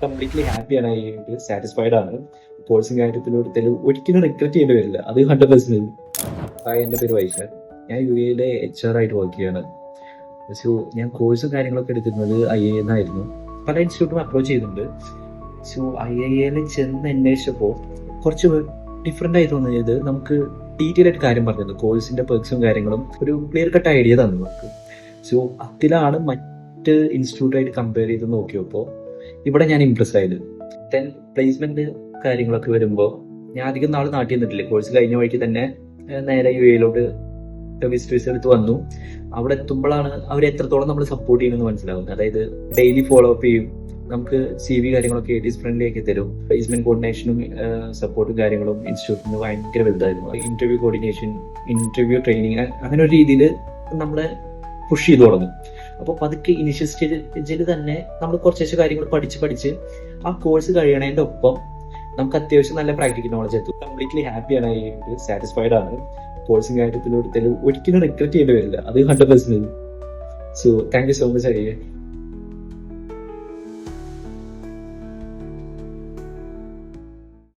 Completely ഹാപ്പിയാണ്, satisfied ആണ്. കോഴ്സും കാര്യത്തിലൂടെ ഒരിക്കലും റിഗ്രറ്റ് ചെയ്യേണ്ടി വരില്ല, അത് 100%. എൻ്റെ പേര് വൈശാഖ്. ഞാൻ UAE HR ആയിട്ട് വർക്ക് ചെയ്യാണ്. സോ ഞാൻ കോഴ്സും കാര്യങ്ങളൊക്കെ എടുക്കുന്നത് IIA എന്നായിരുന്നു. പല ഇൻസ്റ്റിറ്റ്യൂട്ടും അപ്രോച്ച് ചെയ്തിട്ടുണ്ട്. സോ IIA ചെന്ന് അന്വേഷിച്ചപ്പോൾ കുറച്ച് ഡിഫറെൻ്റ് ആയി തോന്നിയത്, നമുക്ക് ഡീറ്റെയിൽ ആയിട്ട് കാര്യം പറഞ്ഞത്, കോഴ്സിന്റെ പെർക്സും കാര്യങ്ങളും ഒരു ക്ലിയർ കട്ട് ഐഡിയ തന്നു നമുക്ക്. സോ അതിലാണ് മറ്റ് ഇൻസ്റ്റിറ്റ്യൂട്ടായിട്ട് കമ്പയർ ചെയ്ത് നോക്കിയപ്പോൾ ഇവിടെ ഞാൻ ഇംപ്രസ് ആയത്. ദെൻ പ്ലേസ്മെന്റ് കാര്യങ്ങളൊക്കെ വരുമ്പോൾ ഞാൻ അധികം നാൾ നാട്ടിൽ നിന്നിട്ടില്ല. കോഴ്സ് കഴിഞ്ഞ വഴിക്ക് തന്നെ നേരെ UAE വിസിറ്റ് വിസ എടുത്ത് വന്നു. അവിടെ എത്തുമ്പോഴാണ് അവർ എത്രത്തോളം നമ്മൾ സപ്പോർട്ട് ചെയ്യുന്നത് മനസ്സിലാവുന്നത്. അതായത് ഡെയിലി ഫോളോ അപ്പ് ചെയ്യും, നമുക്ക് CV കാര്യങ്ങളൊക്കെ ATS ഫ്രണ്ട്ലി ആക്കി തരും. പ്ലേസ്മെന്റ് കോർഡിനേഷനും സപ്പോർട്ടും കാര്യങ്ങളും ഇൻസ്റ്റിറ്റ്യൂട്ടിന് ഭയങ്കര വലുതായിരുന്നു. ഇന്റർവ്യൂ കോർഡിനേഷൻ, ഇന്റർവ്യൂ ട്രെയിനിങ്, അങ്ങനെ ഒരു രീതിയിൽ നമ്മളെ പുഷ് ചെയ്ത് തുടങ്ങും. അപ്പോൾ പതുക്കെ ഇനിഷ്യൽ സ്റ്റേജിൽ തന്നെ നമ്മൾ കുറച്ച് കാര്യങ്ങൾ പഠിച്ച് ആ കോഴ്സ് കഴിയണതിൻ്റെ ഒപ്പം നമുക്ക് അത്യാവശ്യം നല്ല പ്രാക്ടിക്കൽ നോളജ് എത്തും. കംപ്ലീറ്റ്ലി ഹാപ്പിയാണ്, സാറ്റിസ്ഫൈഡ് ആണ്. കോഴ്സും കാര്യത്തിലൂടെ ഒരിക്കലും റിഗ്രറ്റ് ചെയ്യേണ്ടി വരില്ല, അത് 100%. So thank you so much.